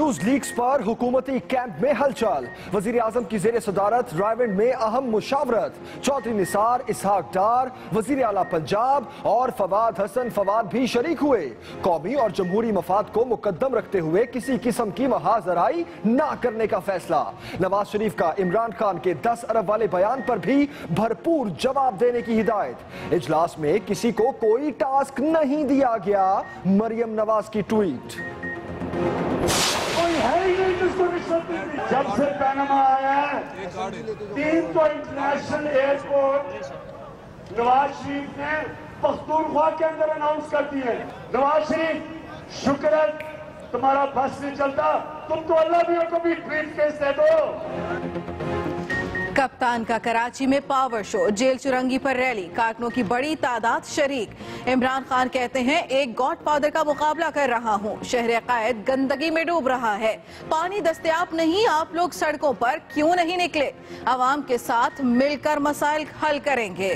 News leaks पर हुकूमती camp में हलचल। वजीर आजम की जेर सदारत रायविंड में अहम मुशावरत। चौधरी निसार, इसहाक डार, वजीर आला पंजाब और फवाद हसन फवाद भी शरीक हुए। कौमी और जमहूरी मफाद को मुकद्दम रखते हुए किसी किस्म की महाजराई ना करने का फैसला। नवाज शरीफ का इमरान खान के 10 अरब वाले बयान पर भी भरपूर जवाब देने की हिदायत। इजलास में किसी को कोई टास्क नहीं दिया गया। मरियम नवाज की ट्वीट। कोई है ही नहीं जिसको रिश्वत दी। जब से पैनामा आया है 3 तो इंटरनेशनल एयरपोर्ट नवाज शरीफ ने पख्तूनख्वा के अंदर अनाउंस कर दिए। नवाज शरीफ शुक्र है तुम्हारा बस नहीं चलता, तुम तो अल्लाह भी को भी ब्रीफकेस दे दो। कप्तान का कराची में पावर शो, जेल चुरंगी पर रैली, कारकुनों की बड़ी तादाद शरीक। इमरान खान कहते हैं एक गॉडफादर का मुकाबला कर रहा हूं। शहर कायद गंदगी में डूब रहा है, पानी दस्तयाब नहीं, आप लोग सड़कों पर क्यों नहीं निकले? आवाम के साथ मिलकर मसाइल हल करेंगे।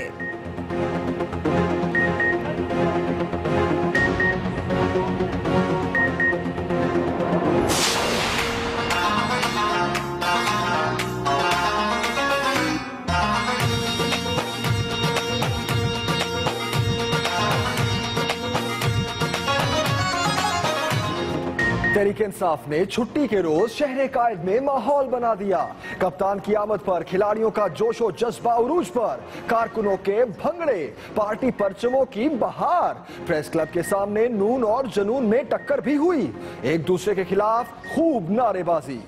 तहरीक इंसाफ ने छुट्टी के रोज शहर कायद में माहौल बना दिया। कप्तान की आमद पर खिलाड़ियों का जोशो जज्बा उरूज पर, कारकुनों के भंगड़े, पार्टी परचमों की बहार। प्रेस क्लब के सामने नून और जनून में टक्कर भी हुई, एक दूसरे के खिलाफ खूब नारेबाजी।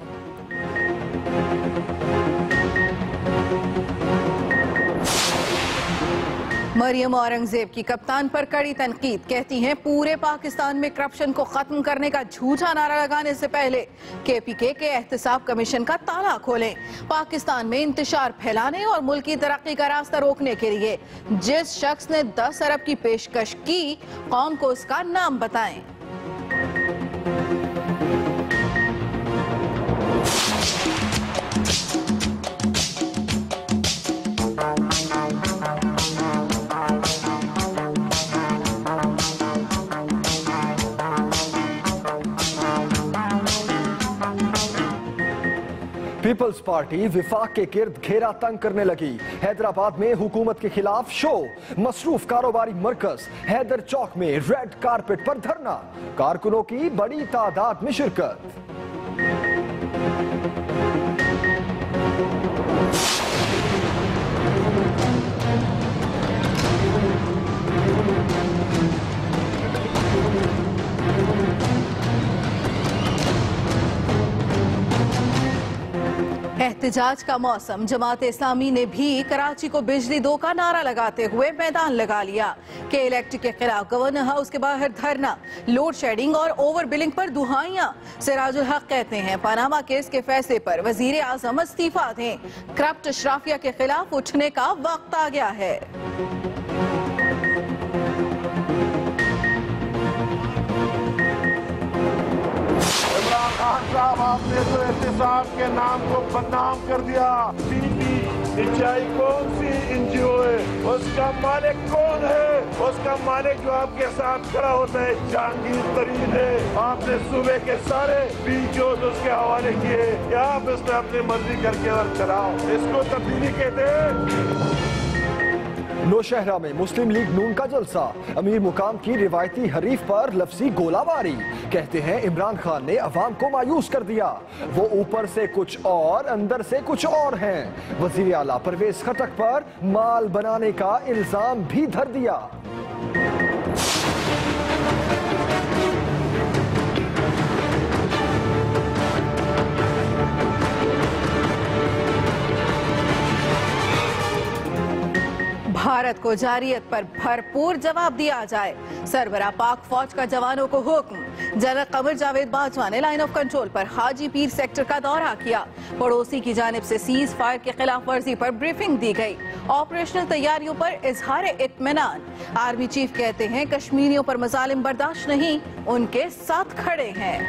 मरियम औरंगजेब की कप्तान पर कड़ी तनकीद, कहती हैं पूरे पाकिस्तान में करप्शन को खत्म करने का झूठा नारा लगाने से पहले KPK के एहतसाब कमीशन का ताला खोलें। पाकिस्तान में इंतशार फैलाने और मुल्क की तरक्की का रास्ता रोकने के लिए जिस शख्स ने 10 अरब की पेशकश की, कौम को उसका नाम बताएं। पीपल्स पार्टी विफाक के गिर्द घेरा तंग करने लगी। हैदराबाद में हुकूमत के खिलाफ शो, मसरूफ कारोबारी मरकज हैदर चौक में रेड कारपेट पर धरना, कारकुनों की बड़ी तादाद में शिरकत। एहतजाज का मौसम, जमात इस्लामी ने भी कराची को बिजली दो का नारा लगाते हुए मैदान लगा लिया। के इलेक्ट्रिक के खिलाफ गवर्नर हाउस के बाहर धरना, लोड शेडिंग और ओवर बिलिंग पर दुहाइयां। सिराजुल हक कहते हैं पनामा केस के फैसले पर वजीर आजम इस्तीफा दें, करप्ट अशराफिया के खिलाफ उठने का वक्त आ गया है। खान साहब, आपने तो एहतसाब के नाम को बदनाम कर दिया। सिंचाई कौन सी NGO है? उसका मालिक कौन है? उसका मालिक जो आपके साथ खड़ा होता है जहांगीर तरीन है। आपने सूबे के सारे BGO उसके हवाले किए कि आप इसमें अपनी मर्जी करके और चलाओ, इसको तब्दीली कहते हैं। नौशहरा में मुस्लिम लीग नून का जलसा, अमीर मुकाम की रिवायती हरीफ पर लफ्जी गोलाबारी। कहते हैं इमरान खान ने अवाम को मायूस कर दिया, वो ऊपर से कुछ और अंदर से कुछ और हैं। वजीर आला परवेज खटक पर माल बनाने का इल्जाम भी धर दिया। भारत को जारियत पर भरपूर जवाब दिया जाए, सरबरा पाक फौज का जवानों को हुक्म। जनरल कमर जावेद बाजवा ने लाइन ऑफ कंट्रोल पर हाजी पीर सेक्टर का दौरा किया। पड़ोसी की जानिब से सीज फायर के खिलाफ वर्जी पर ब्रीफिंग दी गई। ऑपरेशनल तैयारियों पर इजहार इत्मीनान। आर्मी चीफ कहते हैं कश्मीरियों पर मजालिम बर्दाश्त नहीं, उनके साथ खड़े हैं।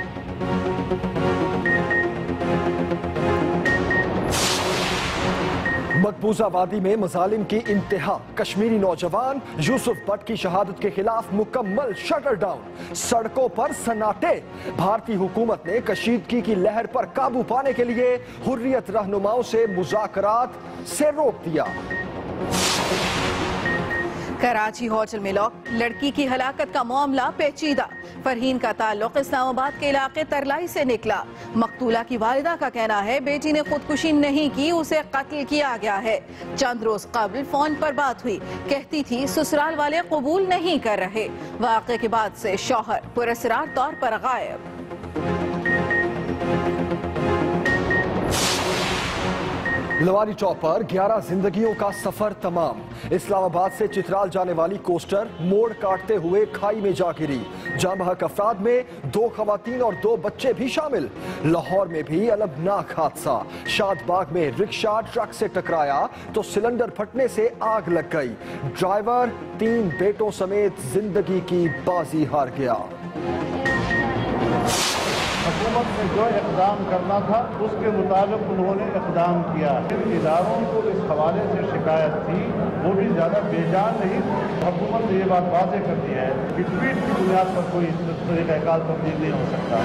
मकबूजा वादी में मजालिम की इंतहा, कश्मीरी नौजवान यूसुफ भट्ट की शहादत के खिलाफ मुकम्मल शटर डाउन, सड़कों पर सन्नाटे। भारतीय हुकूमत ने कशीदगी की लहर पर काबू पाने के लिए हुर्रियत रहनुमाओं से मुज़ाकरात से रोक दिया। कराची होटल में लॉक, लड़की की हलाकत का मामला पेचीदा। फरहीन का ताल्लुक इस्लामाबाद के इलाके तरलाई से निकला। मकतूला की वालिदा का कहना है बेटी ने खुदकुशी नहीं की, उसे कत्ल किया गया है। चंद रोज कबल फोन पर बात हुई, कहती थी ससुराल वाले कबूल नहीं कर रहे। वाक़े के बाद से शौहर पुरअसरार तौर पर गायब। लवारी चौक पर 11 जिंदगियों का सफर तमाम। इस्लामाबाद से चित्राल जाने वाली कोस्टर मोड़ काटते हुए खाई में जा गिरी। जाँ बहक अफराद में 2 खवातीन और 2 बच्चे भी शामिल। लाहौर में भी अलमनाक हादसा, शादबाग में रिक्शा ट्रक से टकराया तो सिलेंडर फटने से आग लग गई। ड्राइवर 3 बेटों समेत जिंदगी की बाजी हार गया। हुकूमत ने जो इक़दाम करना था उसके मुताबिक उन्होंने इक़दाम किया। इन इदारों को इस हवाले से शिकायत थी, वो भी ज़्यादा बेजान नहीं। हुकूमत ने ये बात वाज़ेह कर दी है कि ट्वीट की बुनियाद पर कोई तरीक़ाकार तब्दील नहीं हो सकता।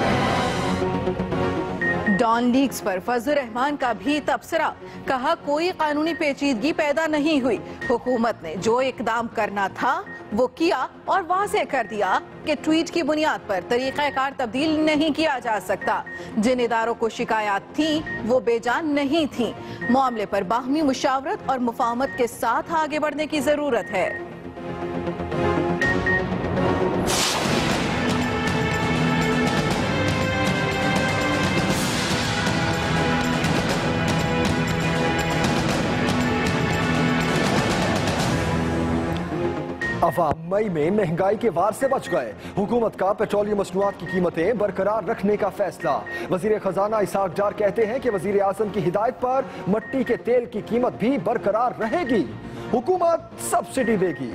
डॉन लीग्स पर फजल रहमान का भी तबसरा, कहा कोई कानूनी पेचीदगी पैदा नहीं हुई। हुकूमत ने जो इकदाम करना था वो किया और वाज़ेह कर दिया कि ट्वीट की बुनियाद पर तरीक़ाकार तब्दील नहीं किया जा सकता। जिन इदारों को शिकायत थी वो बेजान नहीं थी। मामले पर बाहमी मुशावरत और मुफाहमत के साथ आगे बढ़ने की जरूरत है। अवाम मई में महंगाई के वार से बच गए। हुकूमत का पेट्रोलियम मसनूआत की कीमतें बरकरार रखने का फैसला। वजीर खजाना इसहाक डार कहते हैं कि वजीर आजम की हिदायत पर मट्टी के तेल की कीमत भी बरकरार रहेगी। हुकूमत सब्सिडी देगी।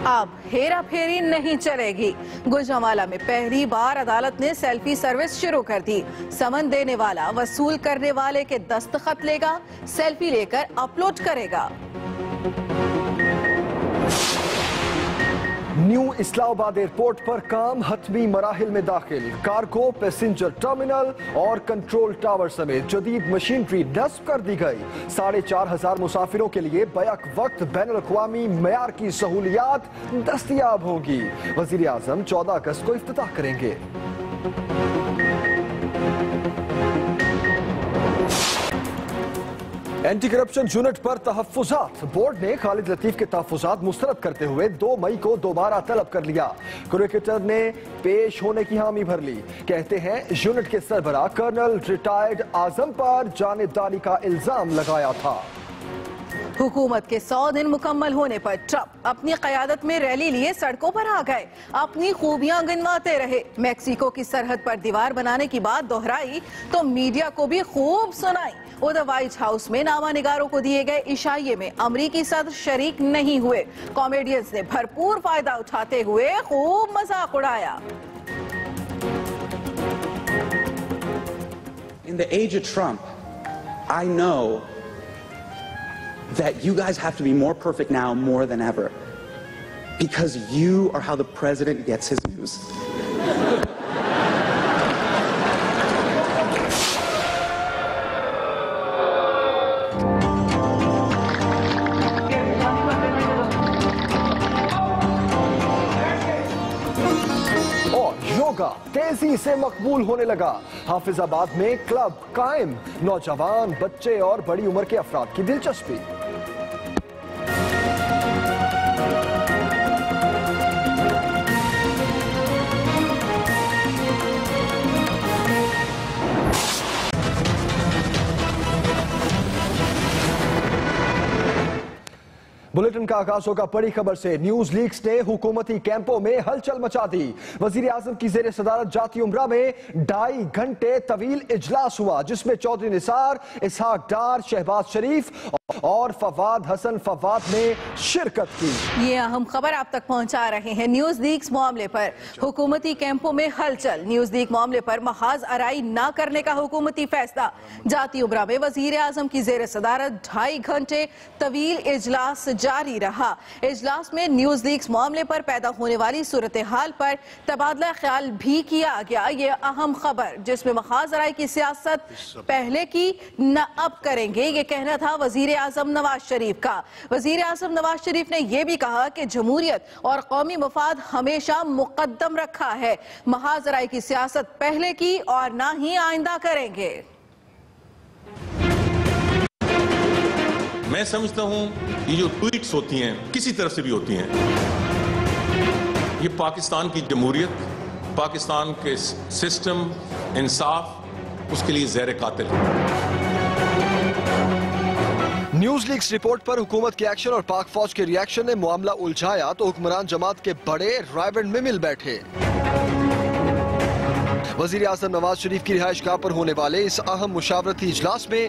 अब हेरा फेरी नहीं चलेगी। गुजरांवाला में पहली बार अदालत ने सेल्फी सर्विस शुरू कर दी। समन देने वाला वसूल करने वाले के दस्तखत लेगा, सेल्फी लेकर अपलोड करेगा। न्यू इस्लामाबाद एयरपोर्ट पर काम हतमी मराहिल में दाखिल। कार्गो, पैसेंजर टर्मिनल और कंट्रोल टावर समेत जदीद मशीनरी नस्ब कर दी गई। 4,500 मुसाफिरों के लिए बैक वक्त बैनुल अक़वामी मयार की सहूलियात दस्तयाब होंगी। वजीर आजम 14 अगस्त को इफ्तिताह करेंगे। एंटी करप्शन यूनिट पर तहफ्फुज़ात। बोर्ड ने खालिद लतीफ के तहफ्फुज़ात मुस्तरद करते हुए 2 मई को दोबारा तलब कर लिया। क्रिकेटर ने पेश होने की हामी भर ली। कहते हैं यूनिट के सरबराह कर्नल रिटायर्ड आजम पर जानिबदारी का इल्जाम लगाया था। हुकूमत के 100 दिन मुकम्मल होने पर ट्रम्प अपनी क़यादत में रैली लिए सड़कों पर आ गए। अपनी खूबियां गिनवाते रहे। मैक्सिको की सरहद पर दीवार बनाने की बात दोहराई तो मीडिया को भी खूब सुनाई। उधर व्हाइट हाउस में नामानिगारों को दिए गए इशाइये में अमरीकी सदर शरीक नहीं हुए। कॉमेडियंस ने भरपूर फायदा उठाते हुए खूब मजाक उड़ाया। In the age of Trump, I know that you guys have to be more perfect now more than ever, because you are how the president gets his news. Yoga तेजी से मकबूल होने लगा। हाफिजाबाद में क्लब कायम। नौजवान, बच्चे और बड़ी उम्र के अफराद की दिलचस्पी। बुलेटिन का आगाज होगा बड़ी खबर से। न्यूज लीक्स ने हुकूमती कैंपों में हलचल मचा दी। वजीर आजम की जेर सदारत जाती उम्रा में 2.5 घंटे तवील इजलास हुआ, जिसमें चौधरी निसार, इसहाक डार, शहबाज शरीफ और फवाद हसन फवाद ने शिरकत की। ये अहम खबर आप तक पहुंचा रहे हैं। न्यूज लीक्स मामले पर हुकूमती कैंपों में हलचल। न्यूज लीक मामले पर महाज अराई न करने का हुकूमती फैसला। जाती उम्रा में वजीर आजम की जेर सदारत 2.5 घंटे तवील इजलास जारी रहा। इजलास में न्यूज लीक्स मामले पर पैदा होने वाली सूरत हाल पर तबादला ख्याल भी किया गया। ये अहम खबर, जिसमें महाज अराई की सियासत पहले की न अब करेंगे, ये कहना था वजीर आजम नवाज शरीफ का। वजीर आजम नवाज शरीफ ने यह भी कहा कि जमहूरियत और कौमी मफाद हमेशा मुकद्दम रखा है। महाज अराई की सियासत पहले की और ना ही आइंदा करेंगे। मैं समझता हूं ये जो ट्वीट्स होती हैं, किसी तरफ से भी होती हैं, ये पाकिस्तान की जमहूरियत, पाकिस्तान के सिस्टम, इंसाफ, उसके लिए ज़ेर कातिल है। न्यूज लीक्स रिपोर्ट पर हुकूमत के एक्शन और पाक फौज के रिएक्शन ने मामला उलझाया तो हुक्मरान जमात के बड़े रायबंड में मिल बैठे। वजीर आजम नवाज शरीफ की रिहाइशगाह पर होने वाले इस अहम मुशावरती इजलास में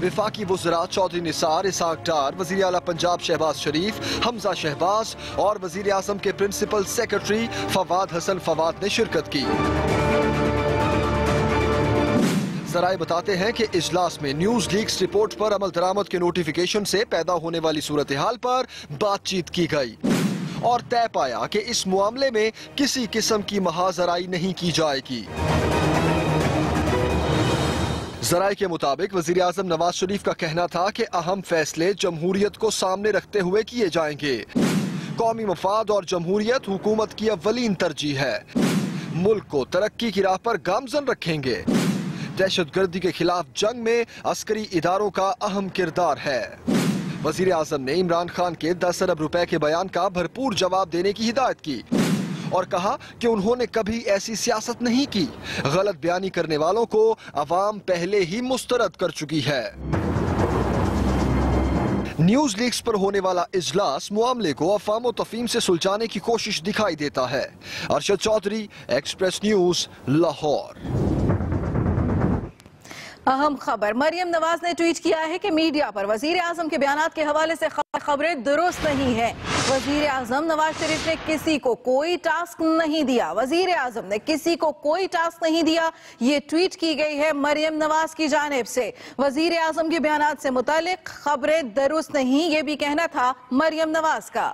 विफाकी वज़रा चौधरी निसार, इसहाक डार, वज़ीर आला पंजाब शहबाज शरीफ, हमजा शहबाज और वज़ीर आज़म के प्रिंसिपल सेक्रेटरी फवाद हसन फवाद ने शिरकत की। ज़राए बताते हैं कि इजलास में न्यूज लीक्स रिपोर्ट पर अमल दरामद के नोटिफिकेशन से पैदा होने वाली सूरत हाल पर बातचीत की गई और तय पाया कि इस मामले में किसी किस्म की महाजराई नहीं की जाएगी। ज़राए के मुताबिक वज़ीर आज़म नवाज शरीफ का कहना था कि अहम फैसले जमहूरियत को सामने रखते हुए किए जाएंगे। कौमी मफाद और जमहूरियत हुकूमत की अव्वलीन तरजीह है। मुल्क को तरक्की की राह पर गामजन रखेंगे। दहशतगर्दी के खिलाफ जंग में अस्करी इदारों का अहम किरदार है। वज़ीर आज़म ने इमरान खान के 10 अरब रुपए के बयान का भरपूर जवाब देने की हिदायत की और कहा कि उन्होंने कभी ऐसी सियासत नहीं की। गलत बयानी करने वालों को अवाम पहले ही मुस्तरद कर चुकी है। न्यूज लीक्स पर होने वाला इजलास मामले को अफवाम व तफहीम से सुलझाने की कोशिश दिखाई देता है। Arshad Chaudhry, Express News, Lahore. अहम खबर, मरियम नवाज ने ट्वीट किया है कि मीडिया पर वजीर आजम के बयानात के हवाले से खबरें दुरुस्त नहीं है। वजीर आजम नवाज शरीफ ने किसी को कोई टास्क नहीं दिया। वजीर आजम ने किसी को कोई टास्क नहीं दिया, ये ट्वीट की गई है मरियम नवाज की जानिब से। वजीर आजम के बयानात से मुतालिक खबरें दुरुस्त नहीं, ये भी कहना था मरियम नवाज का।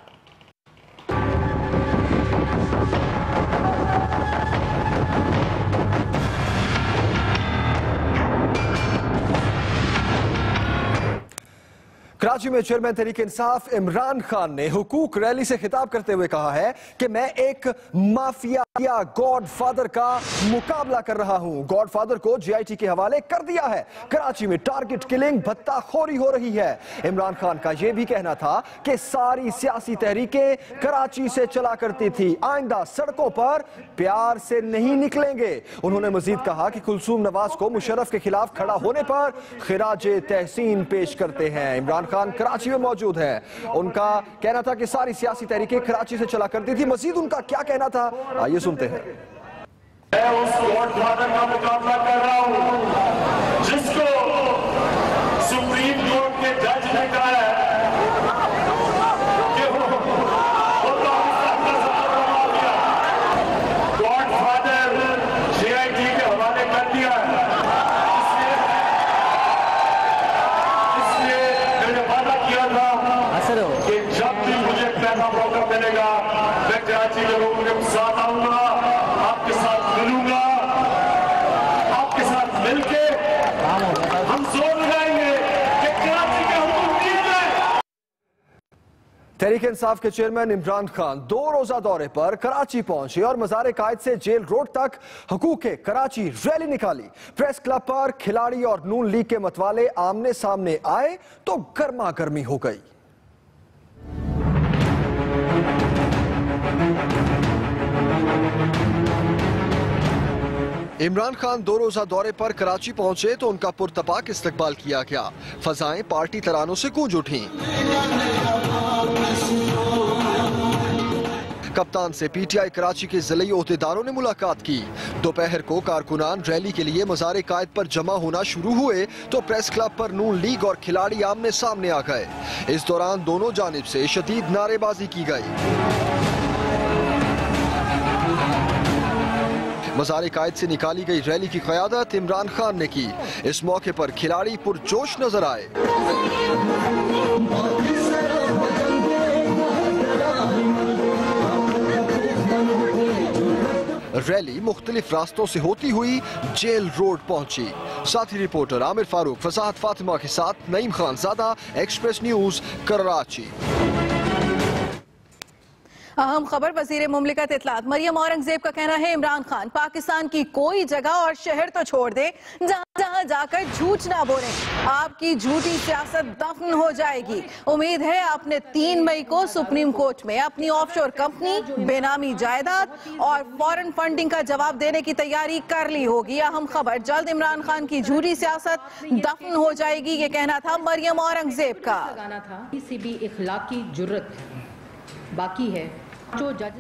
कराची में चेयरमैन तहरीक इंसाफ इमरान खान ने हुकूक रैली से खिताब करते हुए कहा है कि मैं एक माफिया या गॉडफादर का मुकाबला कर रहा हूं। गॉडफादर को जीआईटी के हवाले कर दिया है। कराची में टारगेट किलिंग, भत्ताखोरी हो रही है। इमरान खान का यह भी कहना था कि सारी सियासी तहरीकें कराची से चला करती थी, आइंदा सड़कों पर प्यार से नहीं निकलेंगे। उन्होंने मजीद कहा कि कुलसूम नवाज को मुशर्रफ के खिलाफ खड़ा होने पर खिराज तहसीन पेश करते हैं। इमरान खान कराची में मौजूद हैं। उनका कहना था कि सारी सियासी तहरीकें कराची से चला करती थी। मजीद उनका क्या कहना था, आइए सुनते हैं। मैं उस गॉडफादर का मुकाबला कर रहा हूं जिसको सुप्रीम कोर्ट के जज ने कहा है कि वो गॉडफादर जीआईटी के हवाले कर दिया है। कि जब भी मुझे पहला मौका मिलेगा मैं कराची के लोगों के साथ आऊंगा, आपके साथ मिलूंगा, आपके साथ मिलके हम जोर लगाएंगे कि कराची के हुकूक दिए जाए। तहरीक इंसाफ के चेयरमैन इमरान खान 2 रोजा दौरे पर कराची पहुंचे और मज़ार कायद से जेल रोड तक हुकूक कराची रैली निकाली। प्रेस क्लब पर खिलाड़ी और नून लीग के मतवाले आमने सामने आए तो गर्मा गर्मी हो गई। इमरान खान 2 रोजा दौरे पर कराची पहुंचे तो उनका पुरतपाक इस्तकबाल किया गया। फजाएं पार्टी तरानों से गूंज उठी। कप्तान से पीटीआई कराची के जिले ओहदेदारों ने मुलाकात की। दोपहर को कारकुनान रैली के लिए मज़ार कायद पर जमा होना शुरू हुए तो प्रेस क्लब पर नून लीग और खिलाड़ी आमने सामने आ गए। इस दौरान दोनों जानिब से शदीद नारेबाजी की गई। मज़ार कायद से निकाली गई रैली की क़यादत इमरान खान ने की। इस मौके पर खिलाड़ी पुरजोश नजर आए। रैली मुख्तलिफ रास्तों से होती हुई जेल रोड पहुंची। साथी रिपोर्टर आमिर फारूक, फसाहत फातिमा के साथ नईम खानजादा, एक्सप्रेस न्यूज, कराची। अहम खबर, वजीर मुमलिकत इत्तलात मरियम औरंगजेब का कहना है इमरान खान पाकिस्तान की कोई जगह और शहर तो छोड़ दे जहां जहां जाकर झूठ ना बोले। आपकी झूठी सियासत दफन हो जाएगी। उम्मीद है आपने 3 मई को सुप्रीम कोर्ट में अपनी ऑफशोर कंपनी, बेनामी जायदाद और फॉरेन फंडिंग का जवाब देने की तैयारी कर ली होगी। अहम खबर, जल्द इमरान खान की झूठी सियासत दफन हो जाएगी, ये कहना था मरियम औरंगजेब का। किसी भी इखलाकी जुर्रत बाकी है जो जज।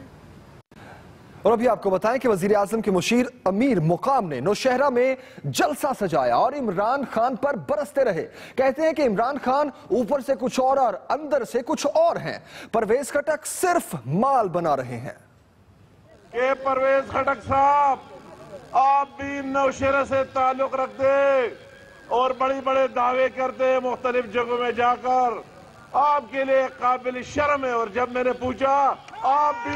और अभी आपको बताएं कि वजीर आजम के मुशीर अमीर मुकाम ने नौशहरा में जलसा सजाया और इमरान खान पर बरसते रहे। कहते हैं कि इमरान खान ऊपर से कुछ और अंदर से कुछ और हैं। परवेज खटक सिर्फ माल बना रहे हैं। के परवेज खटक साहब, आप भी नौशहरा से ताल्लुक रखते और बड़ी बड़े दावे करते मुख्तलिफ जगहों में जाकर, आपके लिए काबिल शर्म है। और जब मैंने पूछा आप भी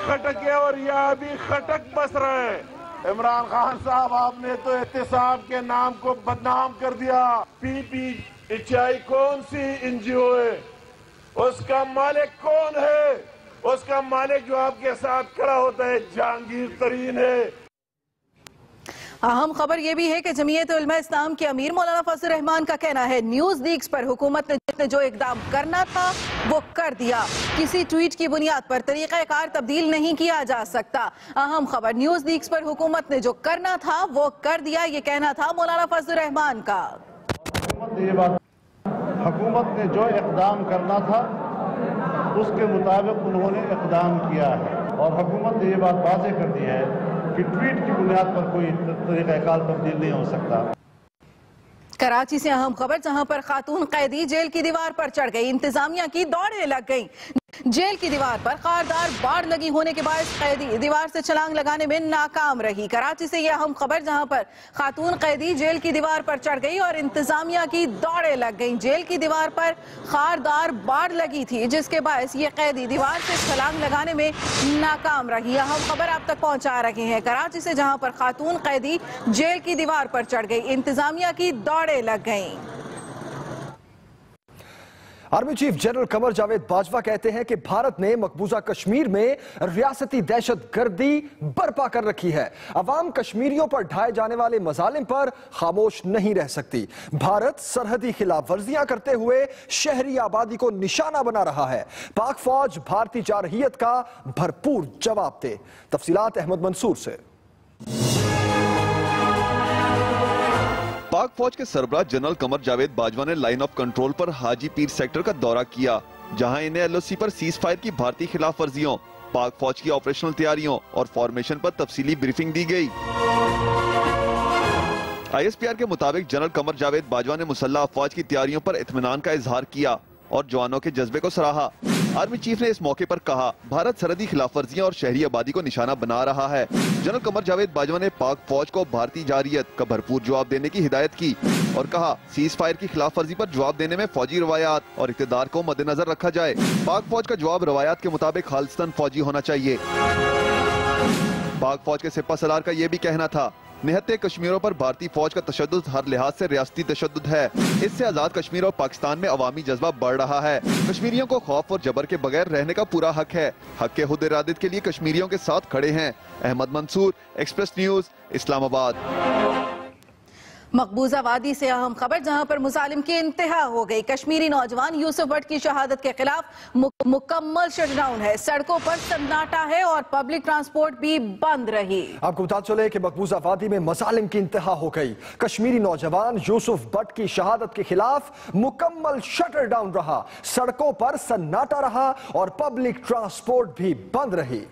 खटके और यह भी खटक बस रहे। इमरान खान साहब, आपने तो एहतिसाब के नाम को बदनाम कर दिया। पीटीआई कौन सी एनजीओ है? उसका मालिक कौन है? उसका मालिक जो आपके साथ खड़ा होता है जहांगीर तरीन है। अहम खबर यह भी है कि जमीयत उलमा इस्लाम के अमीर मौलाना फजल रहमान का कहना है न्यूज लीक्स पर हुकूमत ने जो इकदाम करना था वो कर दिया। किसी ट्वीट की बुनियाद पर तरीक़ाकार तब्दील नहीं किया जा सकता। अहम खबर, न्यूज लीक्स पर हुकूमत ने जो करना था वो कर दिया, ये कहना था मौलाना फजल रहमान का। हुकूमत ने जो इकदाम करना था उसके मुताबिक उन्होंने इकदाम किया है और हुकूमत ने ये बात वाज़ेह कर दी है कि ट्वीट की बुनियाद पर कोई तरीक़ाकार तब्दील नहीं हो सकता। कराची से अहम खबर, जहां पर खातून कैदी जेल की दीवार पर चढ़ गई, इंतजामिया की दौड़े लग गई। जेल की दीवार पर खारदार बाढ़ लगी होने के बाद कैदी दीवार से छलांग लगाने में नाकाम रही। कराची से यह अहम खबर, जहां पर खातून कैदी जेल की दीवार पर चढ़ गई और इंतजामिया की दौड़े लग गई। जेल की दीवार पर खारदार बाढ़ लगी थी जिसके बायस ये कैदी दीवार से छलांग लगाने में नाकाम रही। अहम खबर आप तक पहुंचा रहे हैं कराची से, जहां पर खातून कैदी जेल की दीवार पर चढ़ गई, इंतजामिया की दौड़े लग गई। Army chief general Qamar Javed Bajwa कहते हैं कि भारत ने मकबूजा कश्मीर में रियासती दहशतगर्दी बर्पा कर रखी है। अवाम कश्मीरियों पर ढाए जाने वाले मजालिम पर खामोश नहीं रह सकती। भारत सरहदी खिलाफ वर्जियां करते हुए शहरी आबादी को निशाना बना रहा है। पाक फौज भारतीय जारहियत का भरपूर जवाब दे। तफसीलात अहमद मंसूर से। पाक फौज के सरबराह जनरल कमर जावेद बाजवा ने लाइन ऑफ कंट्रोल पर हाजी पीर सेक्टर का दौरा किया, जहां इन्हें एलओसी पर सीज फायर की भारतीय खिलाफ वर्जियों, पाक फौज की ऑपरेशनल तैयारियों और फॉर्मेशन पर तफसीली ब्रीफिंग दी गई। आईएसपीआर के मुताबिक जनरल कमर जावेद बाजवा ने मुसल्लह अफवाज की तैयारियों पर इत्मीनान का इजहार किया और जवानों के जज्बे को सराहा। आर्मी चीफ ने इस मौके पर कहा, भारत सरहदी खिलाफ वर्जियां और शहरी आबादी को निशाना बना रहा है। जनरल कमर जावेद बाजवा ने पाक फौज को भारतीय जारहियत का भरपूर जवाब देने की हिदायत की और कहा, सीज फायर की खिलाफ वर्जी पर जवाब देने में फौजी रवायात और इक़्तिदार को मद्देनजर रखा जाए। पाक फौज का जवाब रवायात के मुताबिक खालिस्तान फौजी होना चाहिए। पाक फौज के सिपा सलार का यह भी कहना था, निहत्ते कश्मीरों पर भारतीय फौज का तशद्दुद हर लिहाज से रियासती तशद्दुद है। इससे आजाद कश्मीर और पाकिस्तान में अवामी जज्बा बढ़ रहा है। कश्मीरियों को खौफ और जबर के बगैर रहने का पूरा हक है। हक के खुद इरादत के लिए कश्मीरियों के साथ खड़े हैं। Ahmad Mansoor, Express News, Islamabad. मकबूजा वादी से अहम खबर, जहां पर मुसालिम की इंतहा हो गई। कश्मीरी नौजवान यूसुफ भट्ट की शहादत के खिलाफ मुकम्मल शटडाउन है। सड़कों पर सन्नाटा है और पब्लिक ट्रांसपोर्ट भी बंद रही। आपको बता चले कि मकबूजा वादी में मुसालिम की इंतहा हो गई। कश्मीरी नौजवान यूसुफ भट्ट की शहादत के खिलाफ मुकम्मल शटर डाउन रहा, सड़कों पर सन्नाटा रहा और पब्लिक ट्रांसपोर्ट भी बंद रही।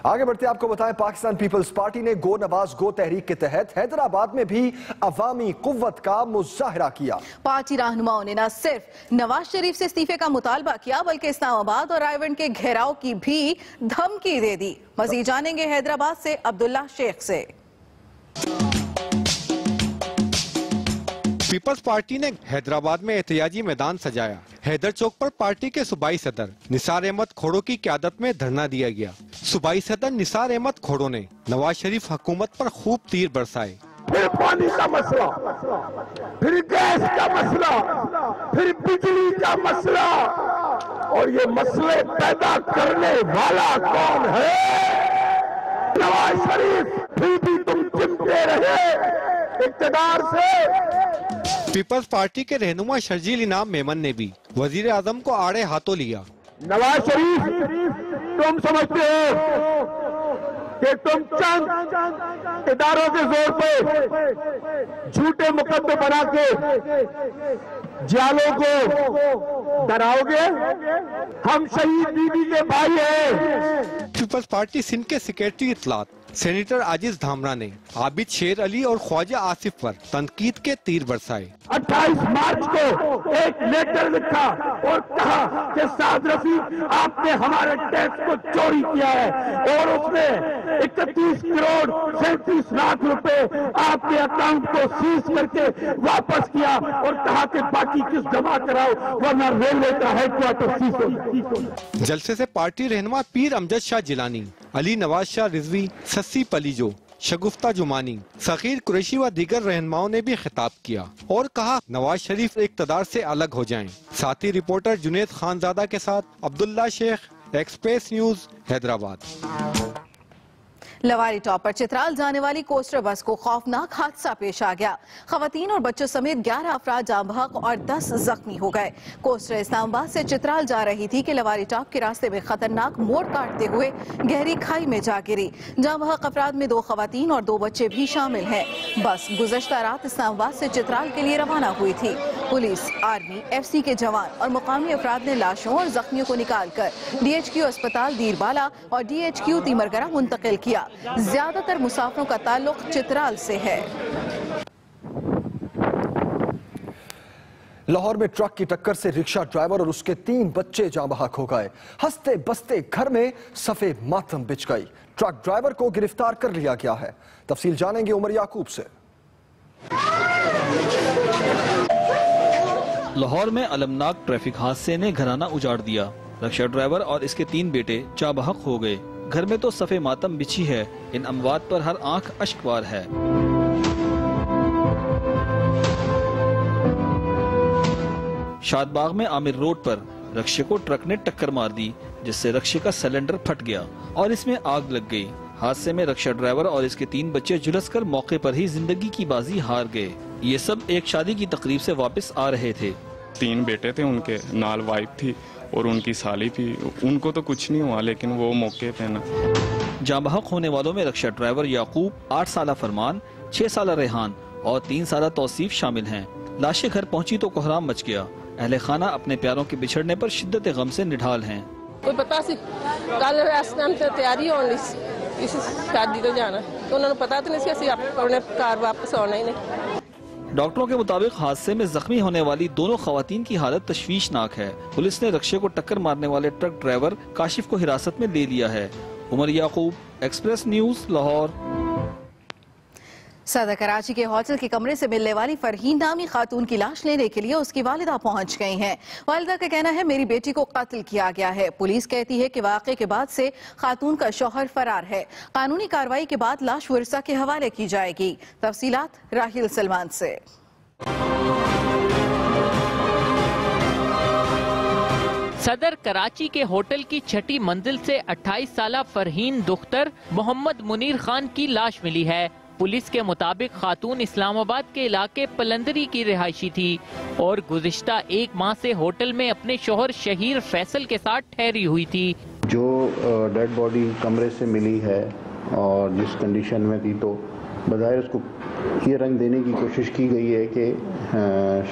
आगे बढ़ते आपको बताएं, पाकिस्तान पीपल्स पार्टी ने गो नवाज गो तहरीक के तहत हैदराबाद में भी अवामी कुव्वत का मुजाहरा किया। पार्टी रहनुमाओं ने न सिर्फ नवाज शरीफ से इस्तीफे का मुतालबा किया, बल्कि इस्लामाबाद और रायवंड के घेराव की भी धमकी दे दी। मजीद जानेंगे हैदराबाद से अब्दुल्ला शेख से। पीपल्स पार्टी ने हैदराबाद में एहतिजाजी मैदान सजाया। हैदर चौक पर पार्टी के सूबाई सदर निसार अहमद खोड़ो की क़यादत में धरना दिया गया। सूबाई सदर निसार अहमद खोड़ो ने नवाज शरीफ हुकूमत पर खूब तीर बरसाए। फिर पानी का मसला, फिर गैस का मसला, फिर बिजली का मसला, और ये मसले पैदा करने वाला कौन है? नवाज शरीफ। फिर भी तुम चिमटे रहे इक़्तिदार से। पीपल्स पार्टी के रहनुमा शर्जील इनाम मेमन ने भी वजीर आजम को आड़े हाथों लिया। नवाज शरीफ, तुम समझते हो कि तुम चंद इदारों के जोर पे झूठे मुकदमे बना के जालों को डराओगे? हम शहीद बीबी के भाई हैं। पीपल्स पार्टी सिंध के सेक्रेटरी इत्तलात सेनेटर आजिज धामरा ने आबिद शेर अली और ख्वाजा आसिफ पर तनकीद के तीर बरसाए। 28 मार्च को एक लेटर लिखा और कहा कि साद रफीक, आपने हमारे टैक्स को चोरी किया है, और उसने 31 करोड़ 37 लाख रुपए आपके अकाउंट को सीज करके वापस किया और कहा कि बाकी किस जमा कराओ, वरना रेलवे का हेडक्वार्टर सीज हो। जलसे से पार्टी रहनुमा पीर अमजद शाह जिलानी, अली नवाज शाह रिजवी, सस्सी पलीजो, शगुफ्ता जुमानी, सखीर कुरैशी व दीगर रहनुमाओं ने भी खिताब किया और कहा नवाज शरीफ इक़्तिदार से अलग हो जाएं। साथी रिपोर्टर जुनेद खानजादा के साथ Abdullah Sheikh, Express News, Hyderabad. Lowari top पर चित्राल जाने वाली कोस्टर बस को खौफनाक हादसा पेश आ गया। खवातीन और बच्चों समेत 11 अफराद जाँ बहक और 10 जख्मी हो गए। कोस्टर इस्लामाबाद से चित्राल जा रही थी कि लवारी टॉप के रास्ते में खतरनाक मोड़ काटते हुए गहरी खाई में जा गिरी। जाँ बहक अफराद में 2 खवातीन और 2 बच्चे भी शामिल हैं। बस गुज़श्ता रात इस्लामाबाद से चित्राल के लिए रवाना हुई थी। पुलिस, आर्मी, FC के जवान और मुकामी अफराद ने लाशों और जख्मियों को निकालकर DHQ अस्पताल दीरबाला और DHQ तीमरगरा मुंतकिल किया। ज्यादातर मुसाफिरों का ताल्लुक चित्राल से है। लाहौर में ट्रक की टक्कर से रिक्शा ड्राइवर और उसके 3 बच्चे जाँ बहक हो गए। हंसते बसते घर में सफे मातम बिछ गई। ट्रक ड्राइवर को गिरफ्तार कर लिया गया है। तफसील जानेंगे उमर याकूब से। लाहौर में अलमनाक ट्रैफिक हादसे ने घराना उजाड़ दिया। रिक्शा ड्राइवर और इसके 3 बेटे जाँ बहक हो गए। घर में तो सफे मातम बिछी है। इन अमवात पर हर आंख अश्कवार है। शादबाग में आमिर रोड पर रिक्शे को ट्रक ने टक्कर मार दी, जिससे रिक्शे का सिलेंडर फट गया और इसमें आग लग गई। हादसे में रिक्शा ड्राइवर और इसके 3 बच्चे झुलसकर मौके पर ही जिंदगी की बाजी हार गए। ये सब एक शादी की तकरीब से वापस आ रहे थे। 3 बेटे थे, उनके नाल वाइफ थी और उनकी साली थी। उनको तो कुछ नहीं हुआ, लेकिन वो मौके पे ना। जाँ बहक होने वालों में रिक्शा ड्राइवर याकूब, 8 साला फरमान, 6 साला रेहान और 3 साला तौसीफ शामिल हैं। लाशें घर पहुंची तो कोहराम मच गया। अहले खाना अपने प्यारों के बिछड़ने पर शिद्दत गम से निढाल हैं। कोई पता सी कल तैयारी होनी इस शादी तो जाना, तो उन्होंने पता तो नहीं सी अपने घर वापस आना ही नहीं। डॉक्टरों के मुताबिक हादसे में जख्मी होने वाली दोनों खवातीन की हालत तशवीशनाक है। पुलिस ने रिक्शे को टक्कर मारने वाले ट्रक ड्राइवर काशिफ को हिरासत में ले लिया है। उमर याकूब, एक्सप्रेस न्यूज, लाहौर। सदर कराची के होटल के कमरे से मिलने वाली फरहीन नामी खातून की लाश लेने के लिए उसकी वालिदा पहुंच गई हैं। वालिदा का कहना है मेरी बेटी को कत्ल किया गया है। पुलिस कहती है कि वाक़े के बाद से खातून का शौहर फरार है। कानूनी कार्रवाई के बाद लाश वर्सा के हवाले की जाएगी। तफसीलात राहिल सलमान से। सदर कराची के होटल की 6ठी मंजिल से 28 साला फरहीन दुख्तर मोहम्मद मुनीर खान की लाश मिली है। पुलिस के मुताबिक खातून इस्लामाबाद के इलाके पलंदरी की रिहायशी थी और गुज़िश्ता 1 माह से होटल में अपने शोहर शहीर फैसल के साथ ठहरी हुई थी। जो डेड बॉडी कमरे से मिली है और जिस कंडीशन में थी, तो बज़ाहिर उसको ये रंग देने की कोशिश की गई है कि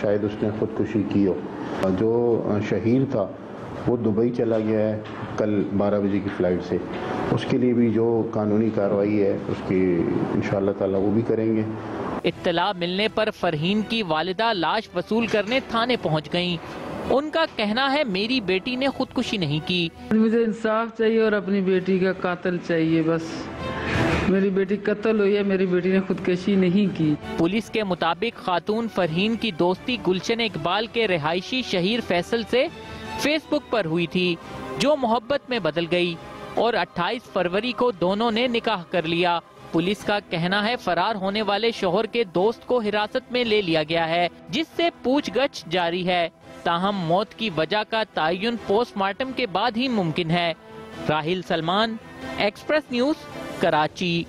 शायद उसने खुदकुशी की हो। जो शहीर था वो दुबई चला गया है कल 12 बजे की फ़्लाइट से। उसके लिए भी जो कानूनी कार्रवाई है उसकी इंशाअल्लाह ताला वो भी करेंगे। इत्तला मिलने पर फरहीन की वालिदा लाश वसूल करने थाने पहुंच गईं। उनका कहना है मेरी बेटी ने खुदकुशी नहीं की। मुझे इंसाफ चाहिए और अपनी बेटी का कातिल चाहिए। बस मेरी बेटी कत्ल हुई है, मेरी बेटी ने खुदकुशी नहीं की। पुलिस के मुताबिक खातून फरहीन की दोस्ती गुलशन इकबाल के रिहायशी शहीर फैसल से फेसबुक पर हुई थी, जो मोहब्बत में बदल गई और 28 फरवरी को दोनों ने निकाह कर लिया। पुलिस का कहना है फरार होने वाले शोहर के दोस्त को हिरासत में ले लिया गया है, जिससे पूछगछ जारी है। ताहम मौत की वजह का तयन पोस्टमार्टम के बाद ही मुमकिन है। Rahil Salman, Express News, Karachi.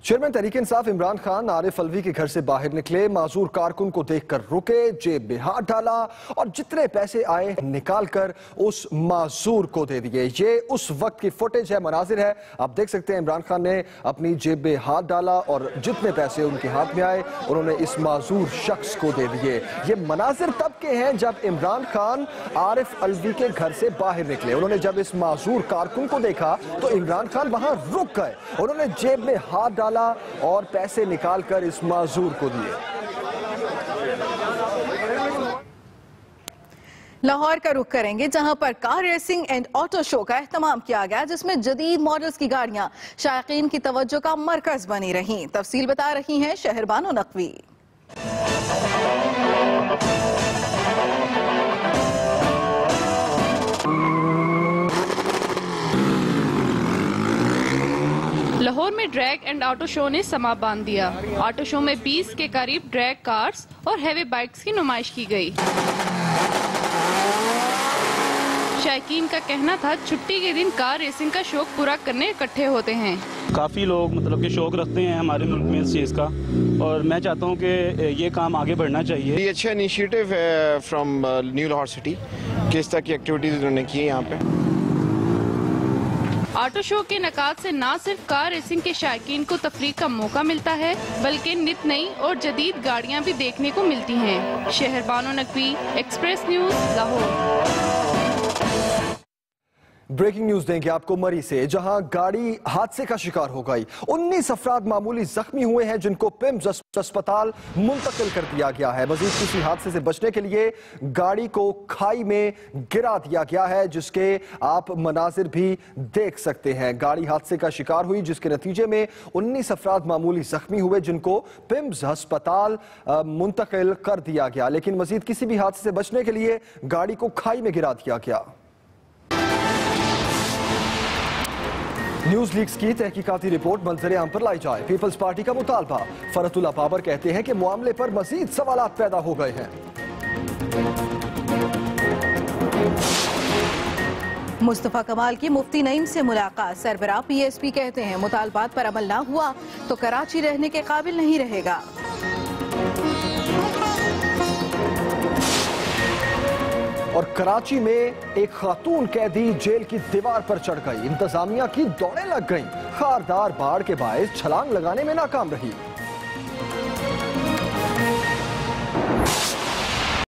Chairman Tehreek Insaf Imran Khan Arif Alvi के घर से बाहर निकले, माजूर कारकुन को देखकर रुके, जेब में हाथ डाला और जितने पैसे आए निकाल कर उस माजूर को दे दिए। ये उस वक्त की फुटेज है, मनाजिर है, आप देख सकते हैं। इमरान खान ने अपनी जेब में हाथ डाला और जितने पैसे उनके हाथ में आए उन्होंने इस माजूर शख्स को दे दिए। ये मनाजिर तब के हैं जब इमरान खान आरिफ अलवी के घर से बाहर निकले। उन्होंने जब इस माजूर कारकुन को देखा तो इमरान खान वहां रुक गए। उन्होंने जेब में हाथ डाला और पैसे निकालकर इस माजूर को दिए। लाहौर का रुख करेंगे, जहां पर car racing and auto show का एहतमाम किया गया, जिसमें जदीद मॉडल्स की गाड़ियां शायकीन की तवज्जो का मरकज बनी रहीं। तफसील बता रही हैं शहरबानो नकवी। लाहौर में ड्रैग एंड ऑटो शो ने समा बांध दिया। ऑटो शो में 20 के करीब ड्रैग कार्स और हैवी बाइक्स की नुमाइश की गई। शायकीन का कहना था छुट्टी के दिन कार रेसिंग का शौक पूरा करने इकट्ठे होते हैं। काफ़ी लोग मतलब कि शौक रखते हैं हमारे मुल्क में इस चीज़ का, और मैं चाहता हूँ कि ये काम आगे बढ़ना चाहिए। ये अच्छा इनिशिएटिव है फ्रॉम न्यू लाहौर सिटी कि इस तरह की एक्टिविटीज़ उन्होंने की है यहाँ पे। ऑटो शो के नकाद से न सिर्फ कार रेसिंग के शायकीन को तफरीक का मौका मिलता है, बल्कि नित नई और जदीद गाड़ियां भी देखने को मिलती हैं। Shehrbano Naqvi, Express News, Lahore. Breaking news देंगे आपको मरी से, जहां गाड़ी हादसे का शिकार हो गई। 19 अफराद मामूली जख्मी हुए हैं, जिनको पिम्स अस्पताल मुंतकिल कर दिया गया है। मजीद किसी हादसे से बचने के लिए गाड़ी को खाई में गिरा दिया गया है, जिसके आप मनाजिर भी देख सकते हैं। गाड़ी हादसे का शिकार हुई, जिसके नतीजे में 19 अफराद मामूली जख्मी हुए, जिनको पिम्स अस्पताल मुंतकिल कर दिया गया। लेकिन मजीद किसी भी हादसे से बचने के लिए गाड़ी को खाई में गिरा दिया गया। न्यूज लीक्स की तहकीकाती रिपोर्ट मंजर आम पर लाई जाए, पीपल्स पार्टी का मुतालबा। फरतुल्लाह बाबर कहते हैं कि मामले पर मजीद सवालात पैदा हो गए हैं। मुस्तफा कमाल की मुफ्ती नईम से मुलाकात, सरबराह पीएसपी कहते हैं मुतालबात पर अमल ना हुआ तो कराची रहने के काबिल नहीं रहेगा। और कराची में एक खातून कैदी जेल की दीवार पर चढ़ गई, इंतजामिया की दौड़ें लग गईं, खारदार बाढ़ के बायस छलांग लगाने में नाकाम रही।